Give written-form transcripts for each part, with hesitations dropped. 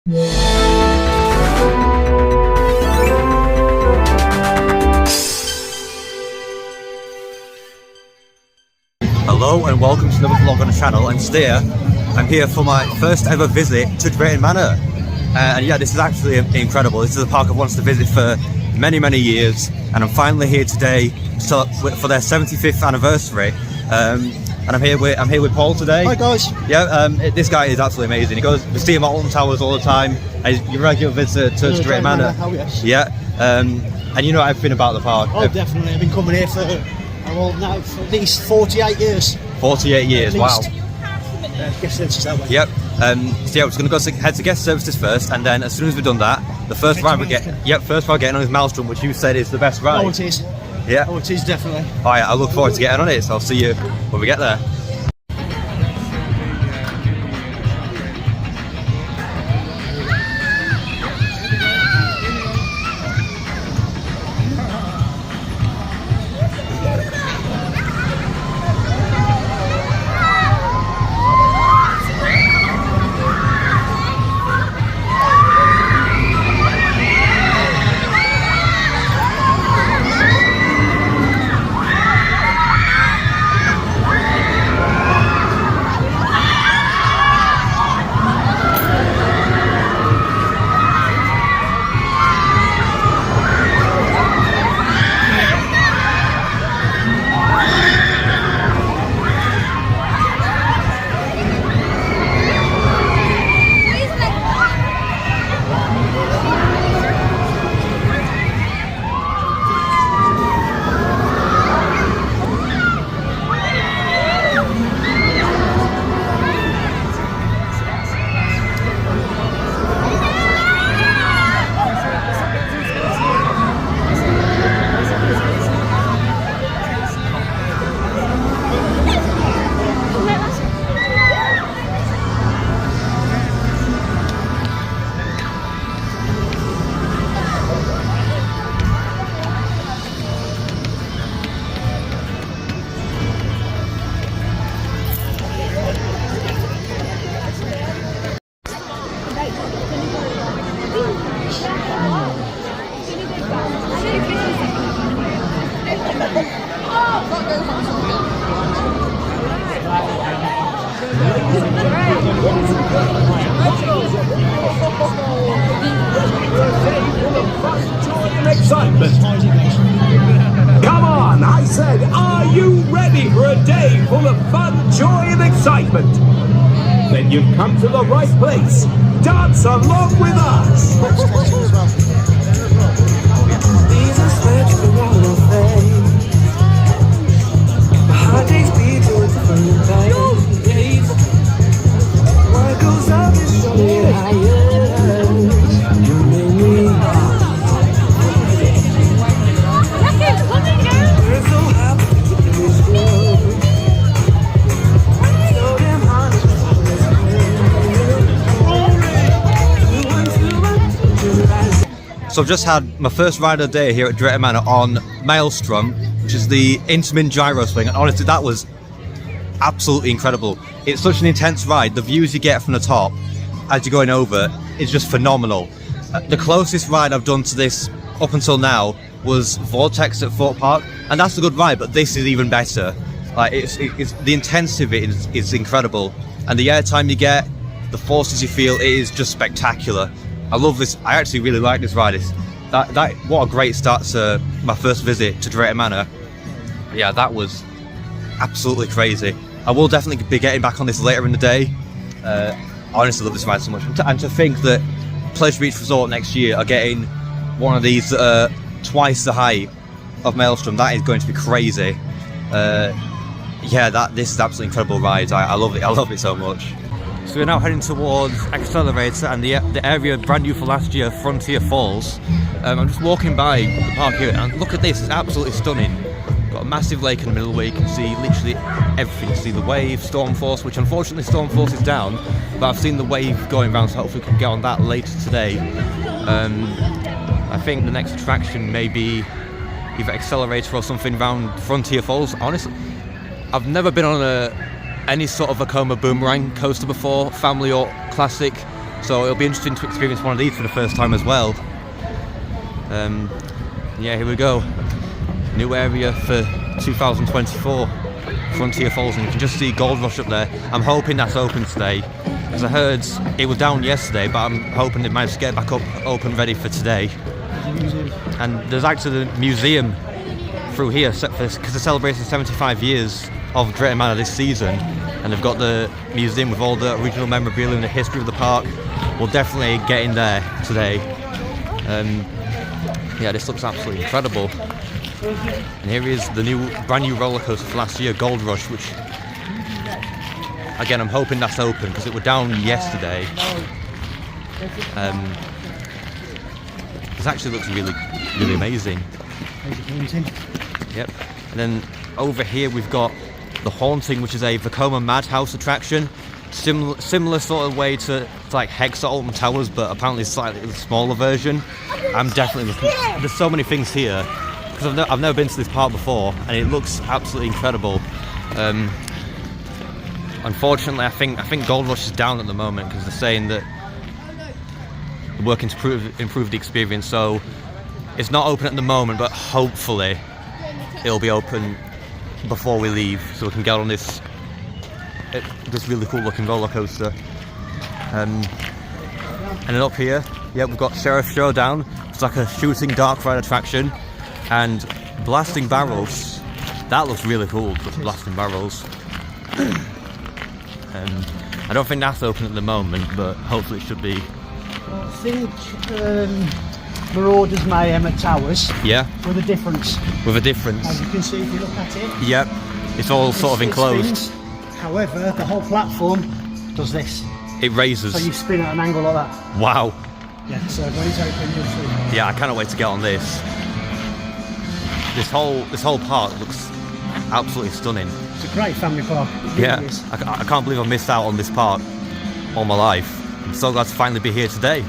Hello and welcome to another vlog on the channel, and today I'm here for my first ever visit to Drayton Manor. And yeah, this is actually incredible. This is a park I've wanted to visit for many years, and I'm finally here today for their 75th anniversary. And I'm here with Paul today. Hi guys. Yeah, this guy is absolutely amazing. He goes, we see him at Alton Towers all the time. He's a regular visitor to Drayton Manor. Oh yes. Yeah, and you know everything about the park. Oh, definitely. I've been coming here for how old now? For at least 48 years. 48 years. Wow. Guest services that way. Yep. So yeah, we're just going to head to guest services first, and then as soon as we've done that, the first ride we get. Yep, first ride getting on is Maelstrom, which you said is the best ride. Oh, it is. Yeah. Oh, it is definitely. All right, I look forward to getting on it. So I'll see you when we get there. Come on, I said, are you ready for a day full of fun, joy and excitement? Then you've come to the right place. Dance along with us. These are sweats around our face. My heart takes beat to a different place. What goes up is surely higher. You made me. We're so happy to be this world. So damn honest. So I've just had my first ride of the day here at Drayton Manor on Maelstrom, which is the Intamin gyro swing, and honestly that was absolutely incredible. It's such an intense ride. The views you get from the top as you're going over is just phenomenal. The closest ride I've done to this up until now was Vortex at Thorpe Park, and that's a good ride, but this is even better. Like it's the intensity of it is incredible, and the airtime you get, the forces you feel, it is just spectacular. I love this. I actually really like this ride. What a great start to my first visit to Drayton Manor. Yeah, that was absolutely crazy. I will definitely be getting back on this later in the day. I honestly love this ride so much, and to think that Pleasure Beach Resort next year are getting one of these twice the height of Maelstrom, that is going to be crazy. Yeah, this is absolutely incredible ride. I love it. I love it so much. So we're now heading towards Accelerator and the area brand new for last year, Frontier Falls. I'm just walking by the park here, and look at this. It's absolutely stunning. Got a massive lake in the middle where you can see literally everything. You see the wave, storm force, which unfortunately storm force is down, but I've seen the wave going around, so hopefully we can get on that later today. I think the next attraction may be either Accelerator or something around Frontier Falls. Honestly, I've never been on any sort of a Vekoma boomerang coaster before, family or classic, So it'll be interesting to experience one of these for the first time as well. Yeah, here we go. New area for 2024, Frontier Falls, and you can just see Gold Rush up there. I'm hoping that's open today, because I heard it was down yesterday, but I'm hoping they managed to get it back up open ready for today. And there's actually the museum through here, because they're celebrating 75 years of Drayton Manor this season, and they've got the museum with all the original memorabilia and the history of the park. We'll definitely get in there today. Yeah, this looks absolutely incredible. And here is the brand new roller coaster for last year, Gold Rush, which again I'm hoping that's open because it was down yesterday. This actually looks really amazing. Yep. And then over here we've got the Haunting, which is a Vekoma Madhouse attraction. Similar sort of way to like Hex at Alton Towers, but apparently slightly smaller version. I'm definitely looking. There's so many things here because I've never been to this park before, and it looks absolutely incredible. Unfortunately, I think Gold Rush is down at the moment because they're saying that they're working to improve the experience. So it's not open at the moment, but hopefully it'll be open before we leave, so we can get on this really cool looking roller coaster. And then up here, yeah, we've got Sheriff Showdown. It's like a shooting dark ride attraction, and blasting barrels. That looks really cool, blasting barrels. I don't think that's open at the moment, but hopefully it should be. I think Marauders Mayhem at Towers. Yeah. With a difference. With a difference. As you can see if you look at it. Yep. It's all sort of enclosed. Spins. However, the whole platform does this. It raises. So you spin at an angle like that. Wow. Yeah, so when it's open you'll see. Yeah, I cannot wait to get on this. This whole park looks absolutely stunning. It's a great family park. It really is. I can't believe I missed out on this park all my life. I'm so glad to finally be here today.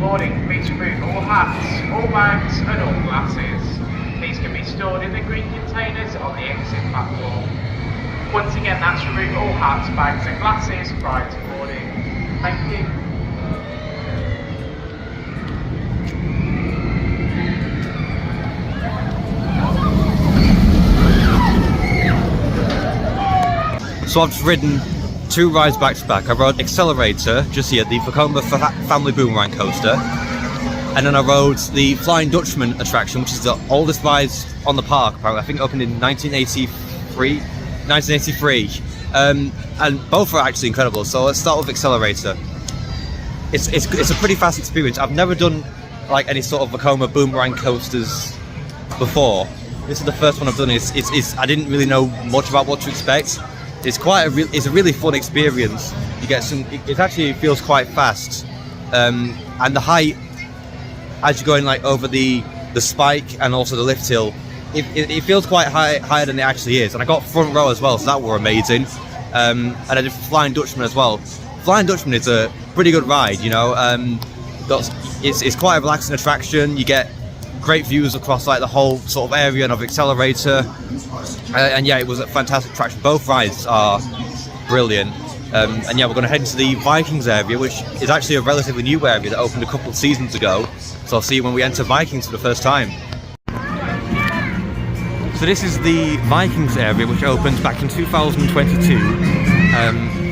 Boarding, please remove all hats, all bags and all glasses. These can be stored in the green containers on the exit platform. Once again, that's remove all hats, bags and glasses prior to boarding. Thank you. So I've just ridden 2 rides back to back. I rode Accelerator, just here, the Vekoma Family Boomerang Coaster. And then I rode the Flying Dutchman attraction, which is the oldest ride on the park, apparently. I think it opened in 1983. And both are actually incredible. So let's start with Accelerator. It's a pretty fast experience. I've never done like any sort of Vekoma Boomerang coasters before. This is the first one I've done. I didn't really know much about what to expect. It's it's a really fun experience. You get some. It actually feels quite fast, and the height as you're going like over the spike and also the lift hill, it feels quite higher than it actually is. And I got front row as well, so that were amazing. And I did Flying Dutchman as well. Flying Dutchman is a pretty good ride, you know. It's quite a relaxing attraction. You get great views across like the whole sort of area of Accelerator. And yeah, it was a fantastic attraction. Both rides are brilliant. And yeah, we're going to head into the Vikings area, which is actually a relatively new area that opened a couple of seasons ago. So I'll see you when we enter Vikings for the first time. So this is the Vikings area, which opened back in 2022.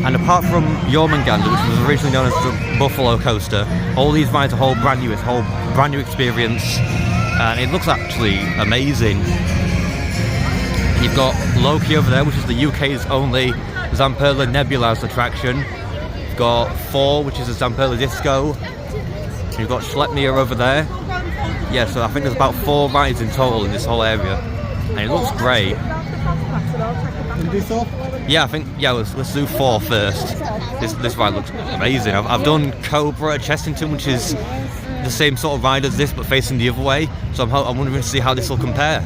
And apart from Jormungandr, which was originally known as the Buffalo Coaster, all these rides are brand new. It's a whole brand new experience. And it looks actually amazing. You've got Loki over there, which is the UK's only Zamperla Nebulaz attraction. You've got 4, which is a Zamperla Disco. You've got Schleppnir over there. Yeah, so I think there's about 4 rides in total in this whole area. And it looks great. Yeah, I think, let's do 4 first. This ride looks amazing. I've done Cobra at Chessington, which is the same sort of ride as this, but facing the other way. So I'm wondering to see how this will compare.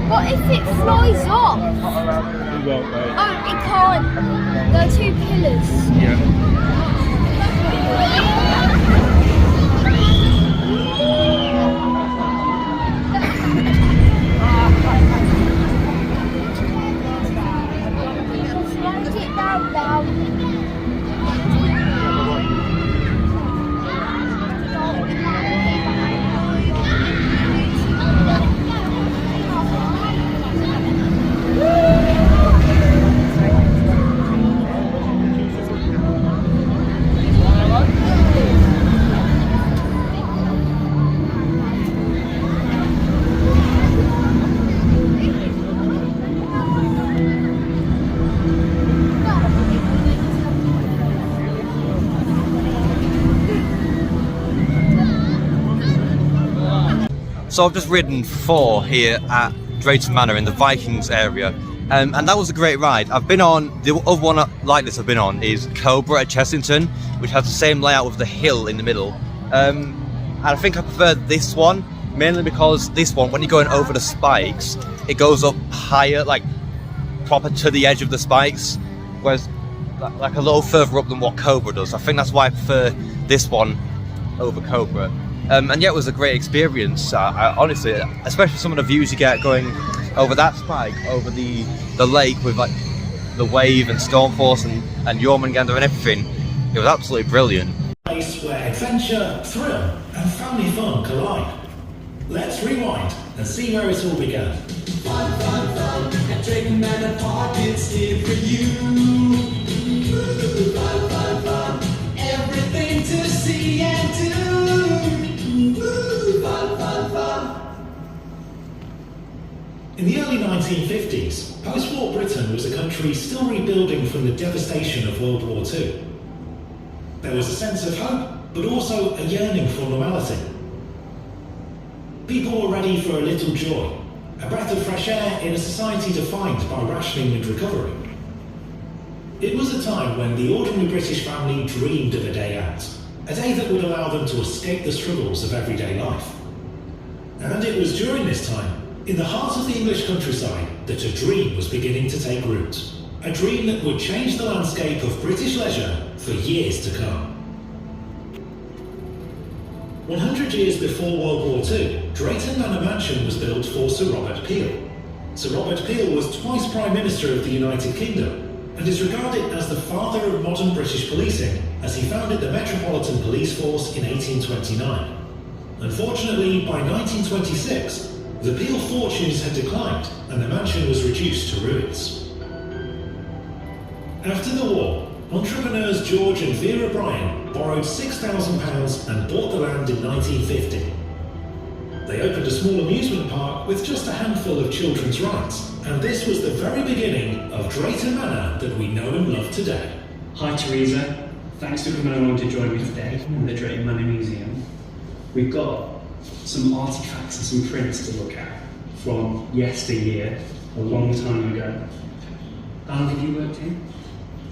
What if it flies off? It won't, mate. Oh, it can't. There are 2 pillars. Yeah. Slide it down. So I've just ridden 4 here at Drayton Manor in the Vikings area, and that was a great ride. I've been on, the other one like this I've been on is Cobra at Chessington, which has the same layout with the hill in the middle. And I think I prefer this one, mainly because this one, when you're going over the spikes, it goes up higher, like proper to the edge of the spikes, whereas like a little further up than what Cobra does. I think that's why I prefer this one over Cobra. And yeah, it was a great experience. I honestly, especially some of the views you get going over that spike, over the lake with like the wave and Stormforce and Jormungandr and everything. It was absolutely brilliant. Place where adventure, thrill, and family fun collide. Let's rewind and see where it all began. Fun, fun, fun, at Drayton Manor Park, it's here for you. Fun, fun, fun, everything to see and do. Fun, fun, fun. In the early 1950s, post-war Britain was a country still rebuilding from the devastation of World War II. There was a sense of hope, but also a yearning for normality. People were ready for a little joy, a breath of fresh air in a society defined by rationing and recovery. It was a time when the ordinary British family dreamed of a day out, a day that would allow them to escape the struggles of everyday life. And it was during this time In the heart of the English countryside, that a dream was beginning to take root. A dream that would change the landscape of British leisure for years to come. 100 years before World War II, Drayton Manor Mansion was built for Sir Robert Peel. Sir Robert Peel was twice Prime Minister of the United Kingdom and is regarded as the father of modern British policing, as he founded the Metropolitan Police Force in 1829. Unfortunately, by 1926, the Peel fortunes had declined and the mansion was reduced to ruins. After the war, entrepreneurs George and Vera Bryan borrowed £6,000 and bought the land in 1950. They opened a small amusement park with just a handful of children's rides, and this was the very beginning of Drayton Manor that we know and love today. Hi Teresa, thanks for coming along to join me today in the Drayton Manor Museum. We've got some artefacts and some prints to look at from yesteryear, a long time ago. How long have you worked here?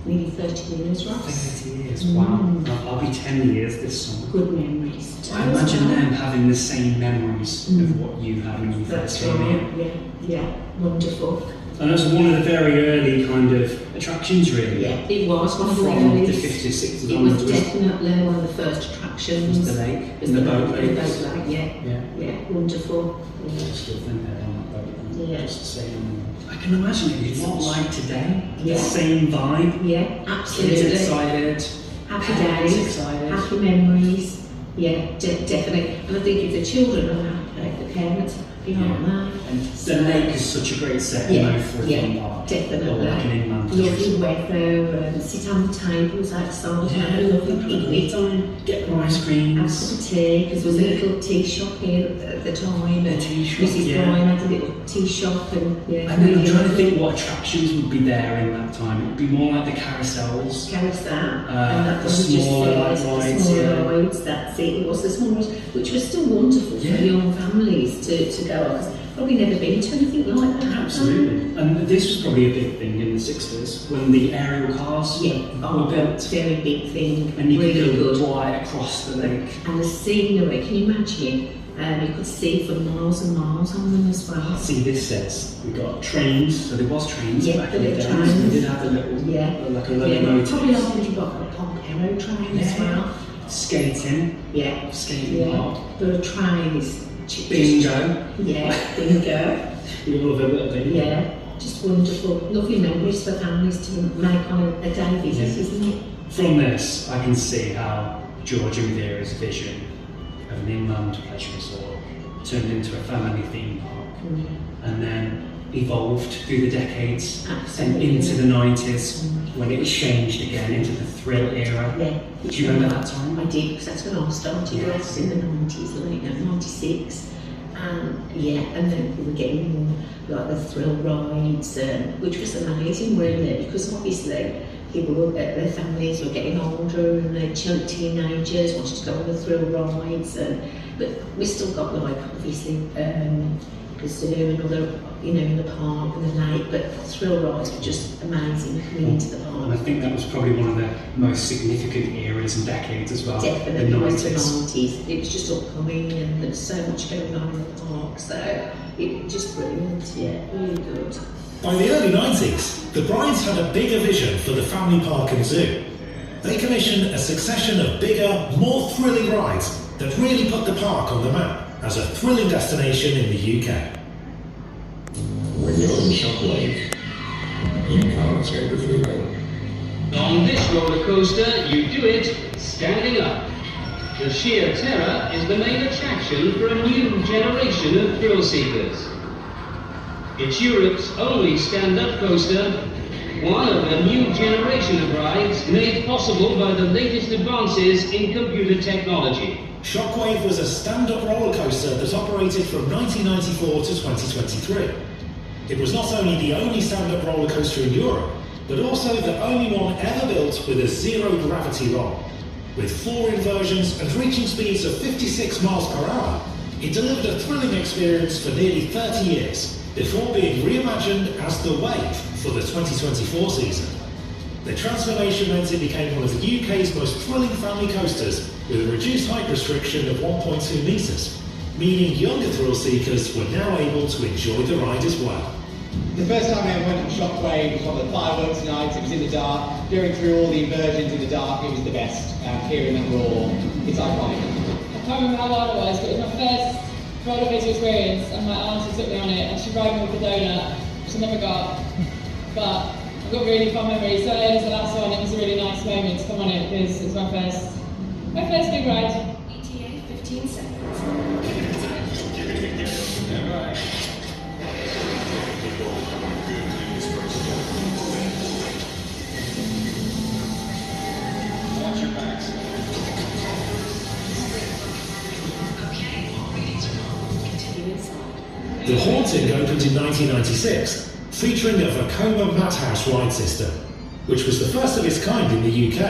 Nearly 30 years, right? 30 years, wow. I'll be 10 years this summer. Good memories. I imagine them having the same memories of what you had when you first came here. Yeah, wonderful. And it was one of the very early kind of attractions, really. Yeah, it was one of the from early. The 50s, 60s. It was definitely one of the first attractions. Was the lake, the boat lake. The boat lake, yeah, wonderful. Yeah, I still think they're on that boat. Yeah. Just the same. I can imagine it's not like today. Yeah. The same vibe. Yeah, absolutely. Kids excited. Happy parents days. Excited. Happy memories. Yeah, definitely. And I think if the children are happy, the parents are happy, aren't they? And the lake is such a great setting for a theme park. Definitely. Or like an inland Lovely weather, sit on the tables outside, have a lovely picnic time. Get some ice creams. Have a cup of tea, because there was a little tea shop here at the time. The tea shop, Mrs. Bryan had a little tea shop, and And then I'm trying to think what attractions would be there in that time. It would be more like the carousels. Carousel, the smaller rides, rides, that's it. It was the small rides, which was still wonderful for young families to go on, because probably never been to anything like that. Absolutely. And this was probably a big thing in the 60s when the aerial cars were built. Very big thing. And you really could go right across the lake. And the scenery, can you imagine? You could see for miles and miles on them as well. See, this says we got trains, so there was trains back the in the little day. trains. We did have a little, like a locomotive. Probably I think you got a Pompero train as well. Skating. Yeah. Skating park. There are trains. Bingo. Yeah, bingo. We love a little bit. Yeah, just wonderful. Lovely memories for families to make on a day visit, isn't it? From this, I can see how George and Vera's vision of an inland pleasure resort turned into a family theme park and then evolved through the decades and into the 90s when it changed again into the thrill era. Yeah. Do you remember that time? I did, because that's when I started. I was in the 90s, late 96. And then we were getting more like the thrill rides, which was amazing, really, because obviously people, their families were getting older and their teenagers wanted to go on the thrill rides, but we still got, like, obviously the zoo and other, in the park and the lake, but thrill rides were just amazing coming into the park. And I think that was probably one of the most significant eras and decades as well. Definitely, the it was the 90s. 90s. It was just upcoming and there's so much going on in the park, so it was just brilliant, really good. By the early 90s, the Bryans had a bigger vision for the family park and zoo. They commissioned a succession of bigger, more thrilling rides that really put the park on the map as a thrilling destination in the UK. When you're in Shockwave, you can't escape the feeling. On this roller coaster, you do it standing up. The sheer terror is the main attraction for a new generation of thrill seekers. It's Europe's only stand-up coaster, one of a new generation of rides made possible by the latest advances in computer technology. Shockwave was a stand-up roller coaster that operated from 1994 to 2023. It was not only the only stand-up roller coaster in Europe, but also the only one ever built with a zero-gravity roll. With 4 inversions and reaching speeds of 56 miles per hour, it delivered a thrilling experience for nearly 30 years, before being reimagined as the Wave for the 2024 season. The transformation meant it became one of the UK's most thrilling family coasters, with a reduced height restriction of 1.2 metres. meaning younger thrill seekers were now able to enjoy the ride as well. The first time I ever went on Shockwave was one of the fireworks nights. It was in the dark, going through all the inversions in the dark. It was the best. Hearing that roar, it's iconic. I can't remember how old I was, but it was my first roller coaster experience, and my auntie took me on it, and she rode me with a donut, which I never got. But I've got really fond memories. So it was the last one. It was a really nice moment to come on it because it was my first big ride. ETA 15 seconds. The Haunting opened in 1996, featuring a Vekoma Madhouse ride system, which was the first of its kind in the UK.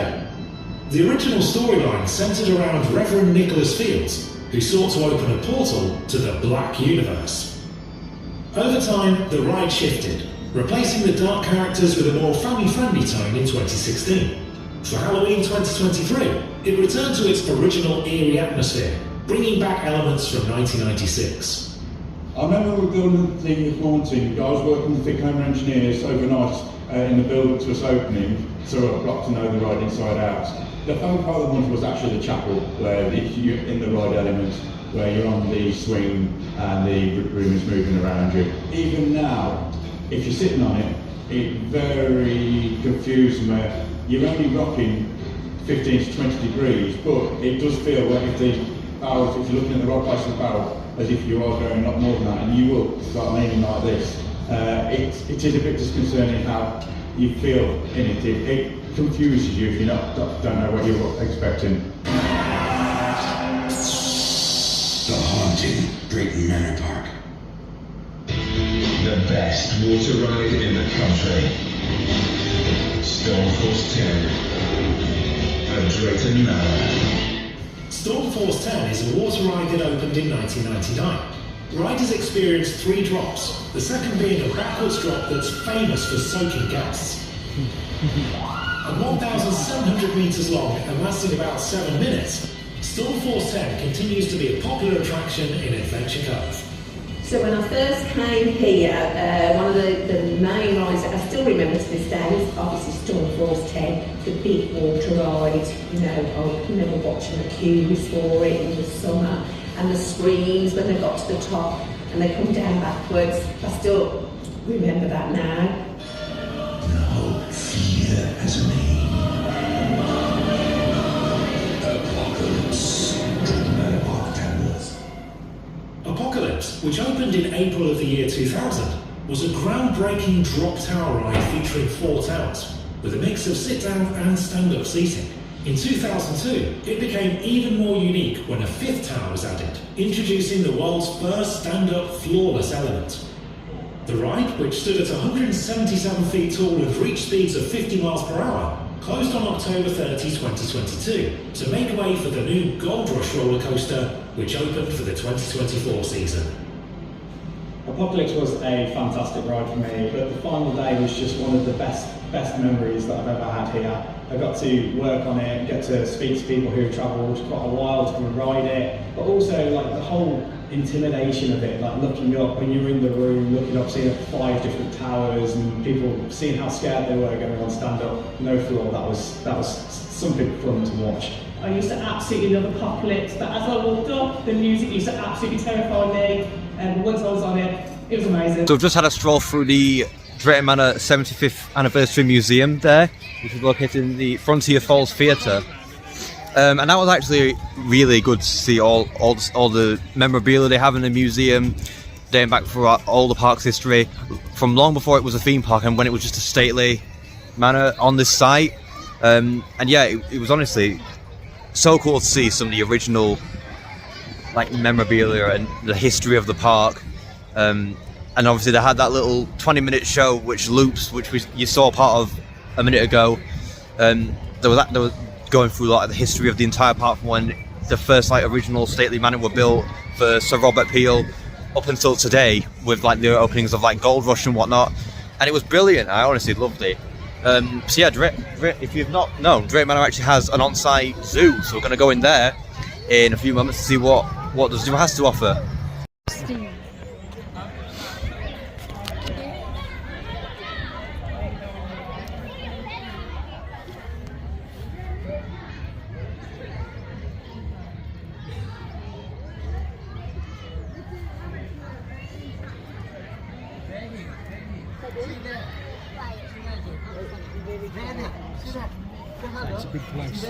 The original storyline centred around Reverend Nicholas Fields, who sought to open a portal to the Black Universe. Over time, the ride shifted, replacing the dark characters with a more family-friendly tone in 2016. For Halloween 2023, it returned to its original eerie atmosphere, bringing back elements from 1996. I remember we were building the Haunting. I was working with Vekoma engineers overnight in the build-up to its opening, so I got to know the ride inside out. The fun part of the Haunting was actually the chapel, where you're in the ride element, where you're on the swing and the room is moving around you. Even now, if you're sitting on it, it's very confusing where you're only rocking 15 to 20 degrees, but it does feel like if you're looking at the right place of the barrel, as if you are going not more than that, and you will start leaning like this. It is a bit disconcerting how you feel in it. It confuses you if you don't know what you're expecting. The Haunting, Drayton Manor Park. The best water ride in the country. Stormforce 10 at Drayton Manor. Stormforce 10 is a water ride that opened in 1999. Riders experienced 3 drops, the second being a backwards drop that's famous for soaking guests. At 1,700 metres long and lasting about 7 minutes, Stormforce 10 continues to be a popular attraction in Adventure Cove. So when I first came here, one of the main rides that I still remember to this day is obviously Stormforce 10, the big water ride. You know, I remember watching the queues for it in the summer and the screams when they got to the top and they come down backwards. I still remember that now. No fear has a name. Apocalypse. Apocalypse, which opened in April of the year 2000, was a groundbreaking drop tower ride featuring 4 towers, with a mix of sit-down and stand-up seating. In 2002, it became even more unique when a 5th tower was added, introducing the world's first stand-up floorless element. The ride, which stood at 177 feet tall with reach speeds of 50 miles per hour, closed on October 30, 2022, to make way for the new Gold Rush roller coaster, which opened for the 2024 season. Apocalypse was a fantastic ride for me, but the final day was just one of the best memories that I've ever had here. I got to work on it, get to speak to people who have travelled quite a while to come and ride it, but also like the whole intimidation of it, like looking up when you're in the room, looking up, seeing 5 different towers and people seeing how scared they were going on stand up, no floor. That was something fun to watch. I used to absolutely love Apocalypse, but as I walked up, the music used to absolutely terrify me, and once I was on it, it was amazing. So I've just had a stroll through the Drayton Manor 75th Anniversary Museum there, which is located in the Frontier Falls Theatre. And that was actually really good to see all the memorabilia they have in the museum, dating back for all the park's history, from long before it was a theme park and when it was just a stately manor on this site. And yeah, it was honestly so cool to see some of the original like memorabilia and the history of the park. And obviously they had that little 20-minute show which loops, which you saw part of a minute ago. There was going through like the history of the entire park from when the first like original stately manor were built for Sir Robert Peel up until today, with like the openings of like Gold Rush and whatnot, and it was brilliant. I honestly loved it. So yeah, if you've not known, Drayton Manor actually has an on-site zoo, so we're going to go in there in a few moments to see what What does Joe has to offer? It's a big place.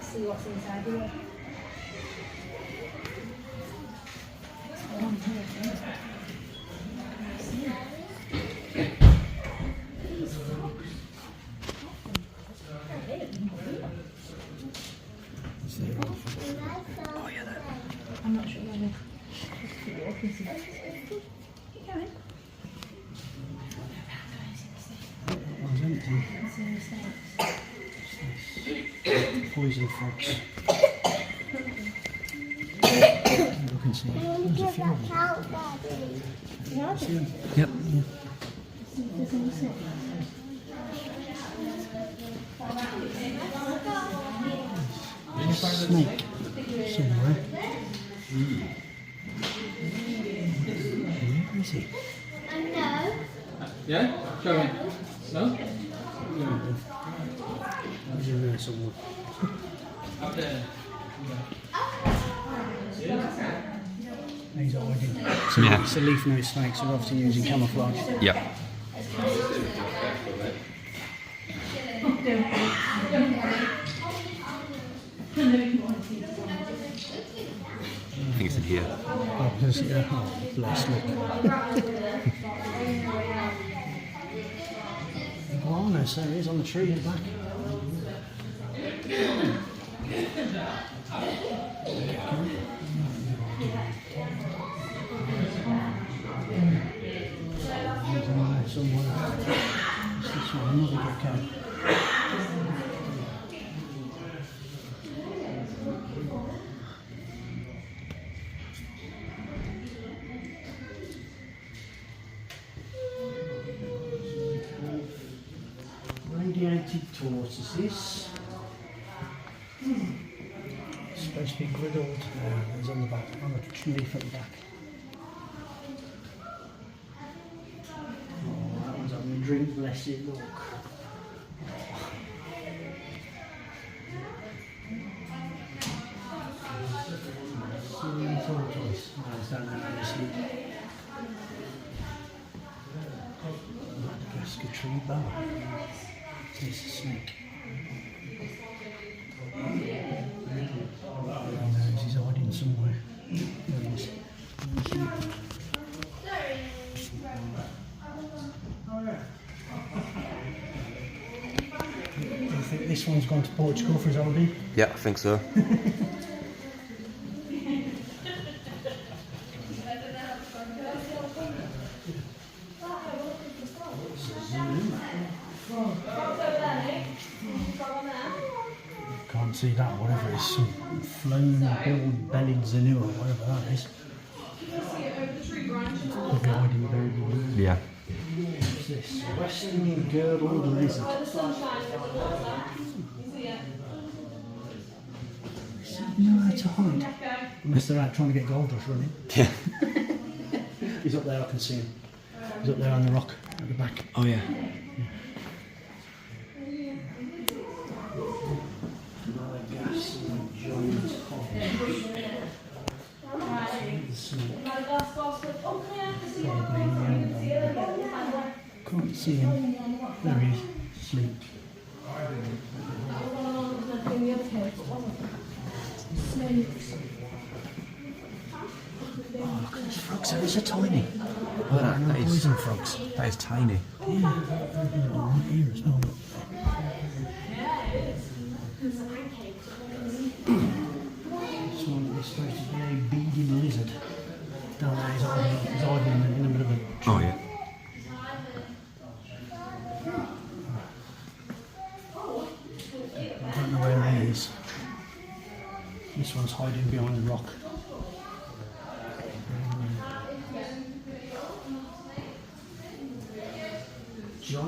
See what's inside here. I'm not sure whether Poison frogs. You can see there's a few of them. See them? Yep. There's a snake somewhere. Where is he? Yeah? Show me. No? He's in there somewhere. Up there. He's hiding. So Yeah. it's a leaf-nosed snake, so we're obviously using camouflage. Yeah. I think it's in here. Oh, there's, yeah. Oh, bless, look. Oh, no, so he is on the tree in the back. He's in there somewhere. What's this one? Another gecko. Radiated tortoises. It's supposed to be griddled. He's on the back, on the leaf at the back. Oh, that one's having a drink, bless it, look. Tortoise. No, it's down there asleep. Madagascar tree boa. It's a snake. He's hiding somewhere. There he is. Do you think this one's gone to Portugal for his holiday? Yeah, I think so. Can't see that, whatever it is, some flown-billed-bellied Zanu or whatever that is. Could be hiding buried in Yeah. What's this? Western girdled lizard. Nowhere to hide. Unless they're out trying to get gold rush running. Yeah. He's up there, I can see him. He's up there on the rock at the back. Oh yeah. Can't see him. There he is, asleep. Oh, look at these frogs, they're so tiny. Oh, that is poison frogs. That is tiny. Yeah, right here as well. This one is supposed to be a beady lizard. Down there, he's hiding in the middle of a tree. Oh yeah. I don't know where he is. This one's hiding behind the rock.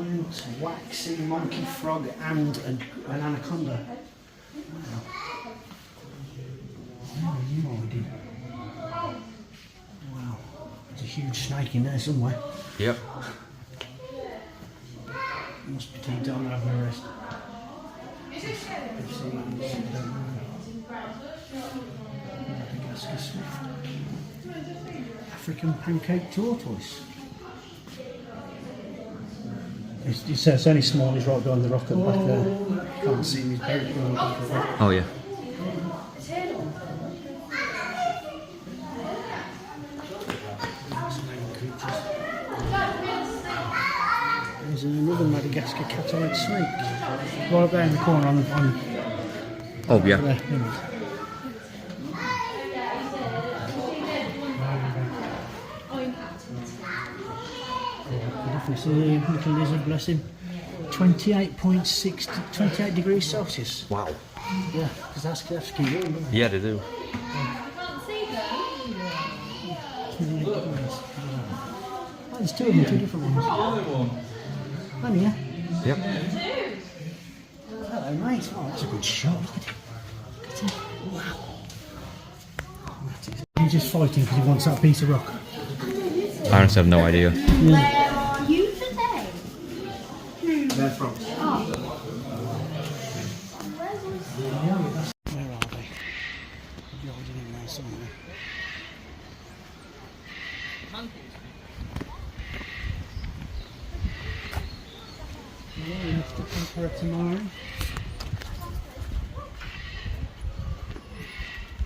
giant waxy monkey frog and an anaconda. Wow. Oh, you already. Wow. There's a huge snake in there somewhere. Yep. Must be too down having a rest. Madagascar swift. African pancake tortoise. It's only small, he's right behind the rock at the back there. Can't see him, he's buried behind the back of the rock. Oh, yeah. There's another Madagascar cat-eyed snake. Right up there in the corner on oh, yeah. There. Definitely see the little lizard, bless him. 28 degrees Celsius. Wow. Yeah, because that's keep warm, isn't it? Yeah, they do. Oh, there's two of them, two different ones. Honey, yeah? Yep. Hello, mate. Oh, that's a good shot. Look at him. Wow. He's just fighting because he wants that piece of rock. I honestly have no idea. Yeah. Where are you today? They're from. Oh. Where are they? You're hiding in there somewhere. Yeah, we have to conquer it tomorrow.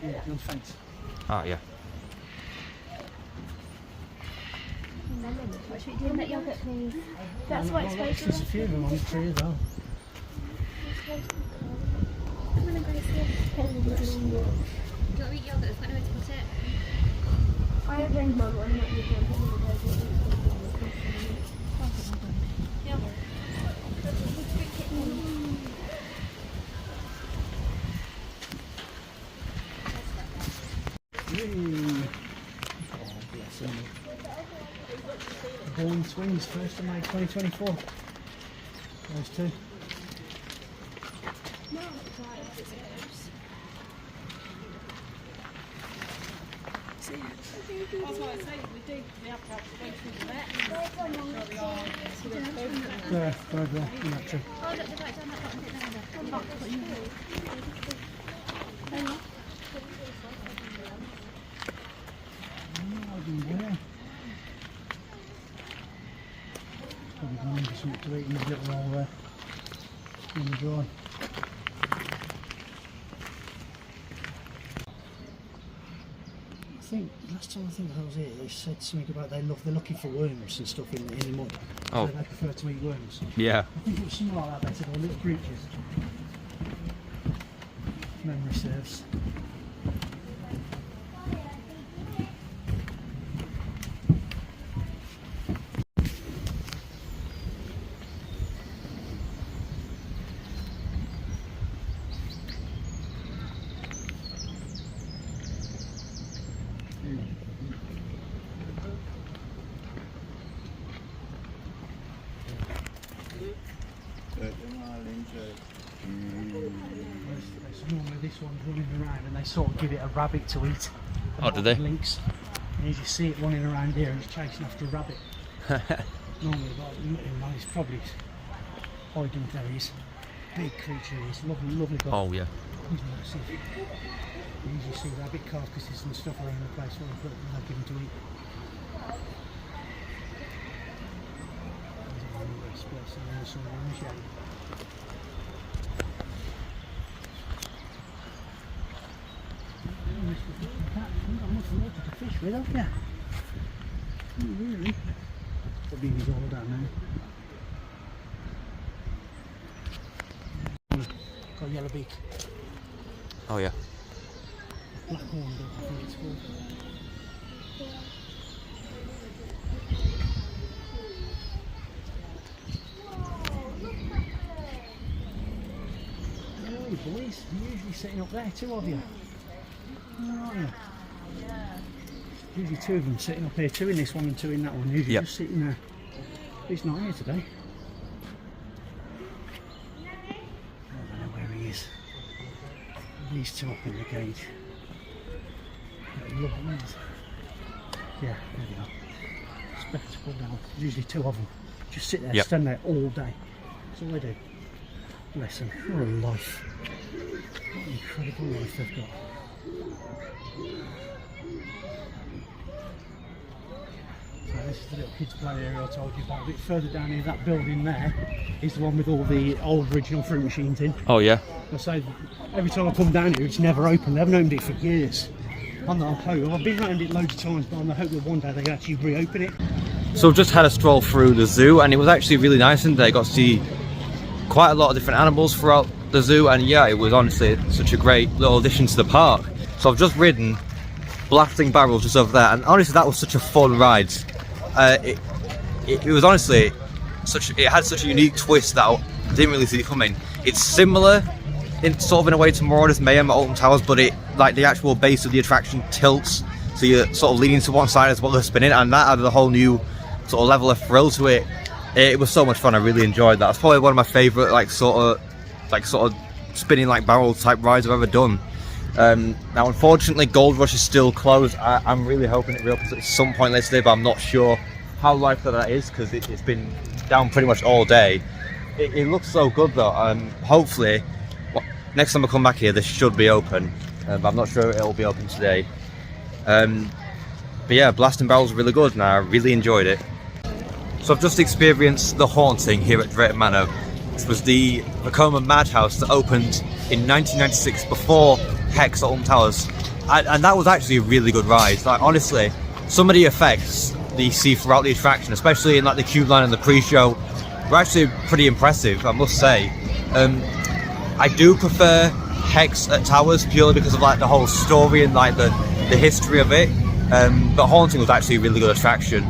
Yeah, no thanks. Ah, yeah. What should we do? That yogurt, please. That's what it's supposed to be. There's a few of them on the tree as well. I'm gonna go see if do you want to eat yogurt? There's got nowhere to put it. I have rained my one, I'm not using it. Oh, bless him. Born twins, 1st of May 2024. Those two. That's what I say, we have to wait through the vet. There, over there, in that tree. Oh, look, they're right down that bottom bit down there. Come back, put you through. Probably going to need something to eat in the little hole there. In the dry. I think last time I was here, they said something about they're looking for worms and stuff in the mud. Oh. So they prefer to eat worms. Yeah. I think it was something like that. They said they're little creatures. If memory serves. Normally this one's running around and they sort of give it a rabbit to eat. Oh, do they? Lynx. And you just see it running around here and it's chasing after a rabbit. Normally, it's probably hiding there. He's big creature. He's lovely, lovely guy. Oh, yeah. He's massive. You usually see rabbit carcasses and stuff around the place where they give them to eat. You've got much water to fish with, haven't you? Not really. The baby's all down now. Got a yellow beak. Oh, yeah. Black horn duck, I think it's called. Hey boys, you're usually sitting up there, two of you. Where are you? Usually two of them sitting up here, two in this one and two in that one. Usually just sitting there. He's not here today. these two up in the gate. Love them. Yeah, there they are. Spectacle now. Usually two of them. Just sit there, stand there all day. That's all they do. Bless them. What a life. What an incredible life they've got. So this is the little kids play area I told you about. A bit further down here, that building there is the one with all the old original fruit machines in. Oh yeah. I say every time I come down here it's never open. They haven't opened it for years. I'm not hope. I've been around it loads of times, but I'm hope that one day they can actually reopen it. So we've just had a stroll through the zoo, and it was actually really nice, and they got to see quite a lot of different animals throughout the zoo, and yeah, it was honestly such a great little addition to the park. So I've just ridden Blasting Barrels just over there, and honestly that was such a fun ride. It was honestly it had such a unique twist that I didn't really see coming. It's similar in sort of in a way to Marauders Mayhem at Alton Towers, but it like the actual base of the attraction tilts, so you're sort of leaning to one side as well as spinning, and that added a whole new sort of level of thrill to it. It was so much fun. I really enjoyed that. It's probably one of my favourite like sort of spinning like barrel type rides I've ever done. Now unfortunately Gold Rush is still closed. I'm really hoping it reopens at some point later today, but I'm not sure how likely that is because it's been down pretty much all day. It looks so good though. Hopefully next time I come back here this should be open, but I'm not sure it'll be open today. But yeah, Blasting Barrels are really good and I really enjoyed it. So I've just experienced the haunting here at Drayton Manor. This was the Vekoma Madhouse that opened in 1996 before Hex at Alton Towers, and that was actually a really good ride. Like honestly, some of the effects that you see throughout the attraction, especially in like the cube line and the pre-show, were actually pretty impressive, I must say. I do prefer Hex at Towers purely because of like the whole story and like the history of it. But Haunting was actually a really good attraction,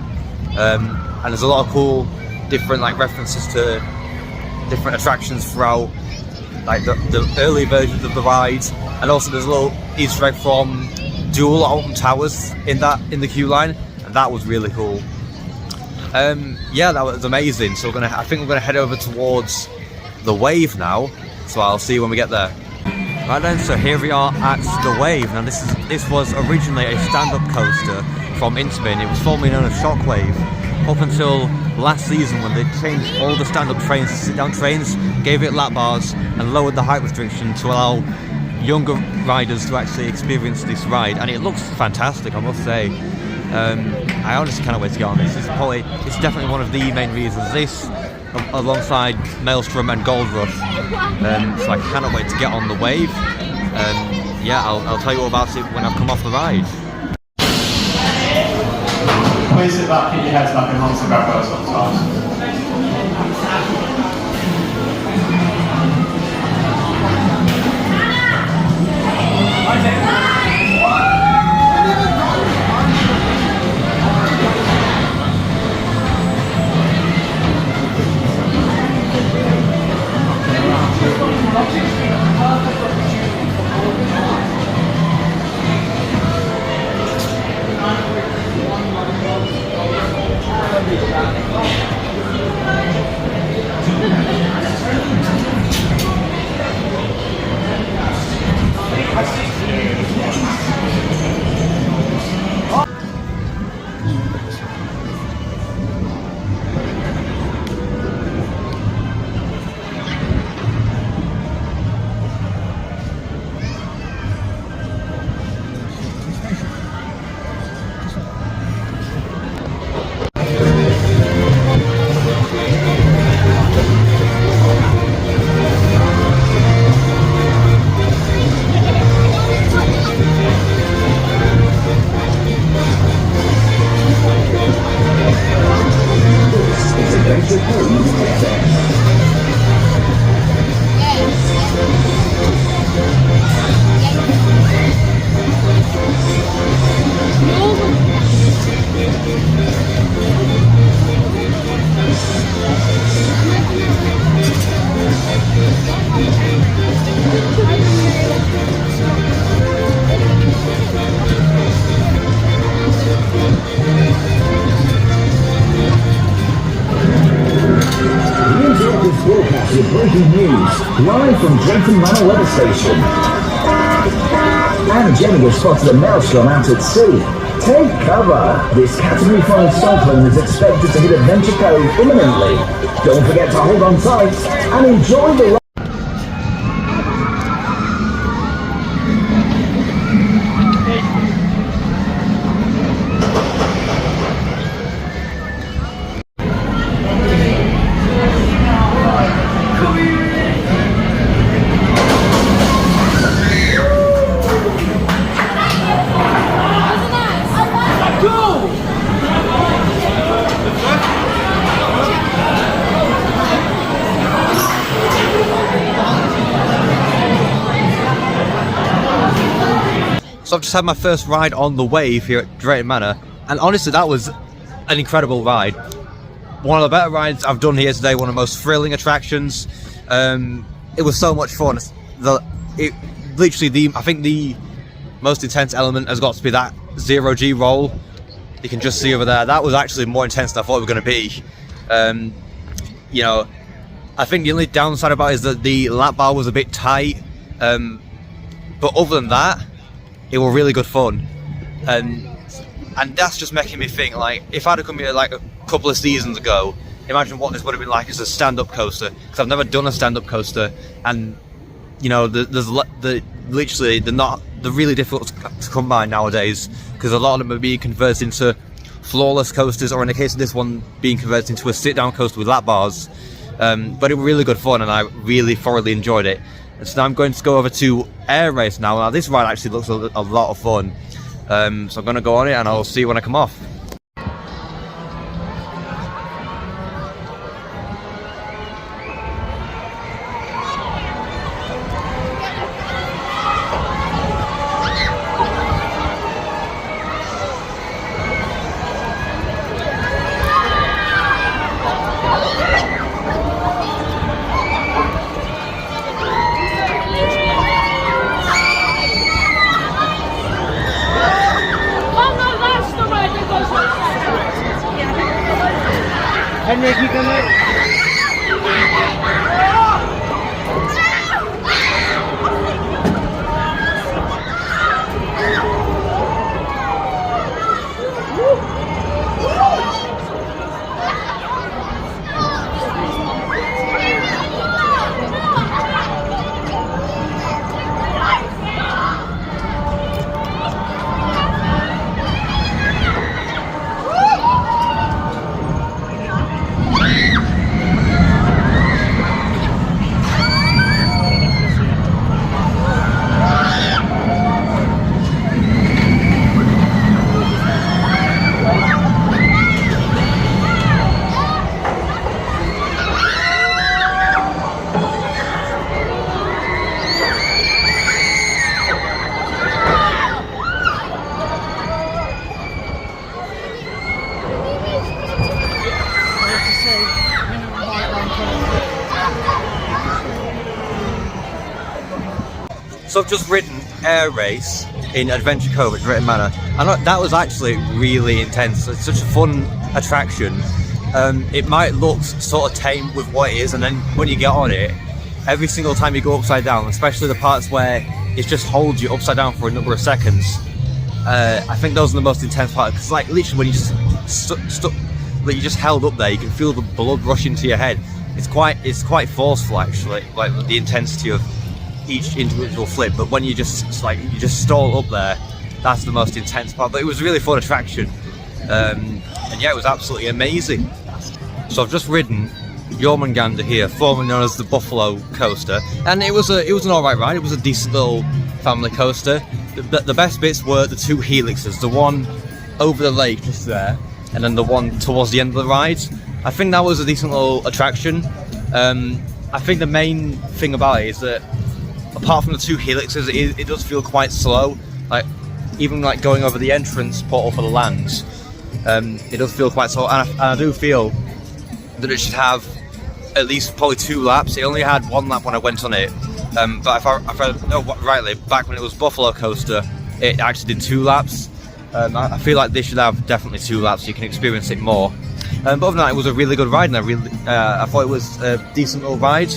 and there's a lot of cool different like references to different attractions throughout like the early versions of the ride, and also there's a little Easter egg from Duel at Alton Towers in the queue line, and that was really cool. Yeah, that was amazing. So I think we're gonna head over towards the Wave now, so I'll see you when we get there. Right then, so here we are at the Wave. Now this was originally a stand-up coaster from Intamin. It was formerly known as Shockwave, up until last season when they changed all the stand-up trains to sit-down trains, gave it lap bars and lowered the height restriction to allow younger riders to actually experience this ride, and it looks fantastic, I must say. I honestly cannot wait to get on this. It's definitely one of the main reasons. This, alongside Maelstrom and Gold Rush, so I cannot wait to get on the Wave. Yeah, I'll tell you all about it when I've come off the ride. Please sit back, keep your heads back and hold some grab those sometimes. Broadcast with breaking news, live from Drayton Manor Weather Station. and Jenny was spotted a Maelstrom out at sea. Take cover! This Category 5 cyclone is expected to hit Adventure Cove imminently. Don't forget to hold on tight and enjoy the ride. So I've just had my first ride on the wave here at Drayton Manor, and honestly that was an incredible ride. One of the better rides I've done here today, one of the most thrilling attractions. It was so much fun. I think the most intense element has got to be that zero-G roll. You can just see over there, that was actually more intense than I thought it was going to be. You know, I think the only downside about it is that the lap bar was a bit tight, but other than that, it was really good fun, and that's just making me think, like, if I'd have come here like a couple of seasons ago, imagine what this would have been like as a stand-up coaster, because I've never done a stand-up coaster, and you know, they're really difficult to come by nowadays, because a lot of them are being converted into floorless coasters, or in the case of this one, being converted into a sit-down coaster with lap bars. But it was really good fun, and I really thoroughly enjoyed it. And so now I'm going to go over to Air Race now. Now this ride actually looks a lot of fun. So I'm going to go on it, and I'll see you when I come off. Henrik, you can So I've just ridden Air Race in Adventure Cove at Drayton Manor, and that was actually really intense. It's such a fun attraction. It might look sort of tame with what it is, and then when you get on it, every single time you go upside down, especially the parts where it just holds you upside down for a number of seconds, I think those are the most intense parts, because like literally when you just you just held up there, you can feel the blood rush into your head. It's quite forceful actually, like the intensity of each individual flip, but when you just stall up there, that's the most intense part. But it was a really fun attraction, and yeah, it was absolutely amazing. So I've just ridden Jormungandr here, formerly known as the Buffalo Coaster, and it was an alright ride. It was a decent little family coaster. The best bits were the two helixes, the one over the lake just there, and then the one towards the end of the ride. I think that was a decent little attraction. I think the main thing about it is that apart from the two helixes, it does feel quite slow. Like even like going over the entrance portal for the lands, it does feel quite slow, and I do feel that it should have at least probably 2 laps. It only had 1 lap when I went on it, but if I know rightly, back when it was Buffalo Coaster, it actually did 2 laps. I feel like they should have definitely 2 laps so you can experience it more. But other than that, it was a really good ride, and I thought it was a decent little ride.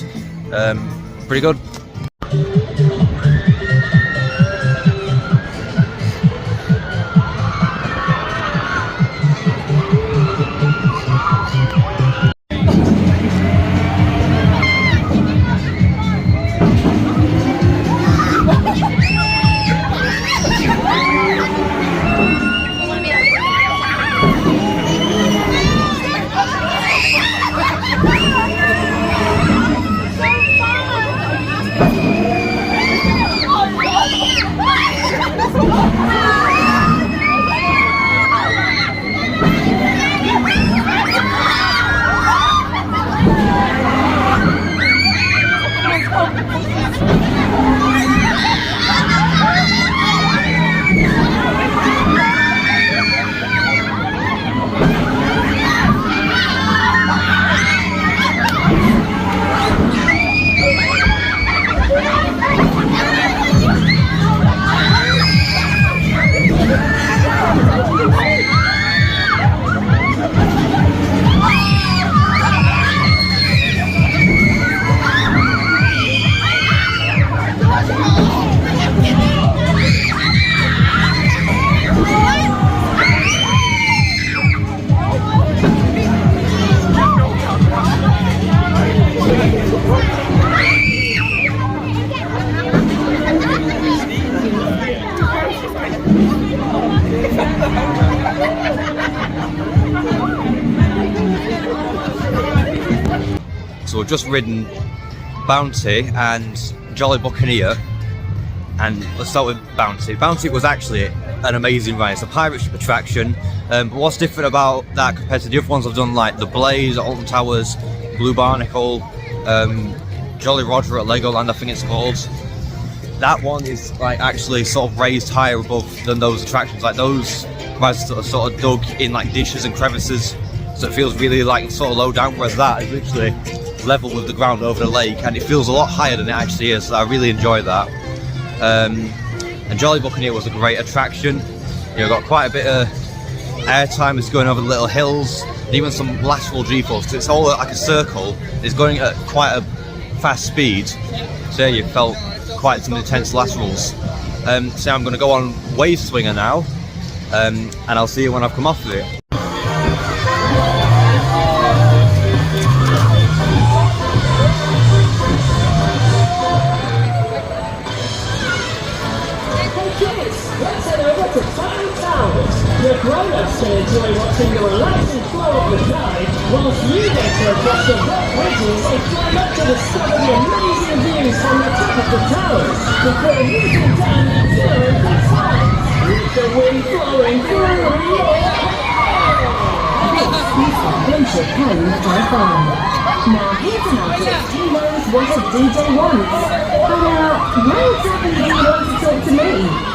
Pretty good. just ridden Bounty and Jolly Buccaneer, and let's start with Bounty. Bounty was actually an amazing ride. It's a pirate ship attraction, but what's different about that compared to the other ones I've done, like the Blaze at Alton Towers, Blue Barnacle, Jolly Roger at Legoland, I think it's called. That one is like actually sort of raised higher above than those attractions. Like those rides are sort of dug in like ditches and crevices, so it feels really like sort of low down, whereas that is literally level with the ground over the lake, and it feels a lot higher than it actually is, so I really enjoy that. And Jolly Buccaneer was a great attraction. You know, got quite a bit of airtime. It's going over the little hills, and even some lateral G-force, because it's all like a circle. It's going at quite a fast speed, so you felt quite some intense laterals. So I'm going to go on Wave Swinger now, and I'll see you when I've come off of it. Let's head over to Five Towers. The grown-ups can enjoy watching the relaxing flow of the tide, whilst you get to cross the rock bridges and climb up to discover the amazing views from the top of the towers, before moving down the flowing big sides, with the wind blowing through your hair. This is Adventure Cove by Farm. Now here's an artist who knows what a DJ wants. But why exactly do you want to talk to me?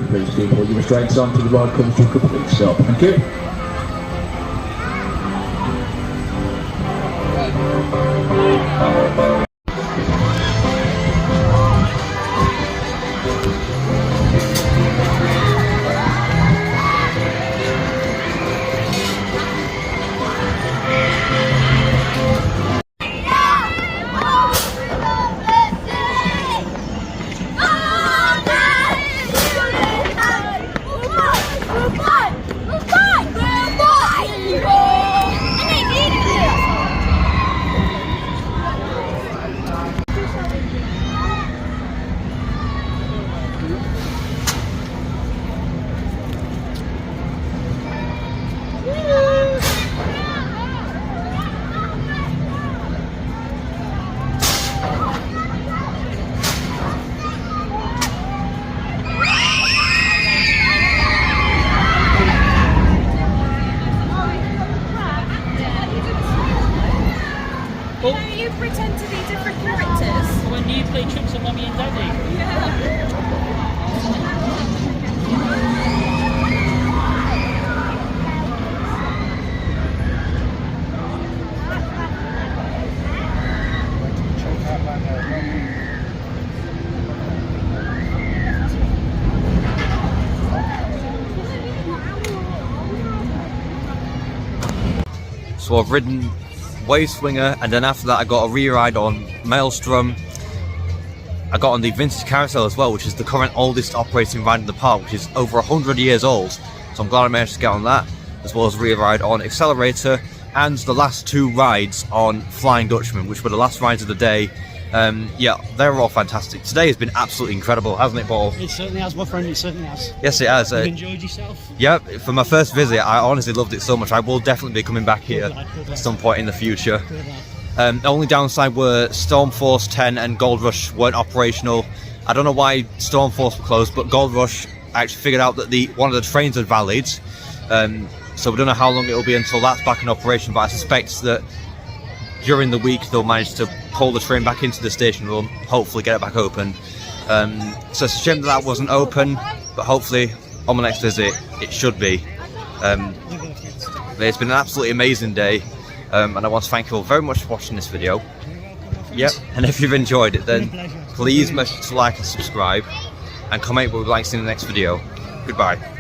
Please keep all your restraints on till the ride comes to a complete stop. Thank you. You pretend to be different characters. When you play tricks on Mummy and Daddy. Yeah. So I've ridden Wave Swinger, and then after that I got a re-ride on Maelstrom. I got on the Vintage Carousel as well, which is the current oldest operating ride in the park, which is over 100 years old. So I'm glad I managed to get on that, as well as a re-ride on Accelerator, and the last two rides on Flying Dutchman, which were the last rides of the day. Yeah, they were all fantastic. Today has been absolutely incredible, hasn't it, Paul? It certainly has, my friend, it certainly has. Yes, it has. You enjoyed yourself? Yeah, for my first visit, I honestly loved it so much. I will definitely be coming back here at some point in the future. The only downside were Storm Force 10 and Gold Rush weren't operational. I don't know why Stormforce were closed, but Gold Rush, I actually figured out that one of the trains had valid. So we don't know how long it'll be until that's back in operation, but I suspect that during the week they'll manage to pull the train back into the station room, hopefully get it back open. So it's a shame that wasn't open, but hopefully on my next visit it should be. It's been an absolutely amazing day, and I want to thank you all very much for watching this video. Yep, and if you've enjoyed it, then please make sure to like and subscribe, and comment what you'd like to see in the next video. Goodbye.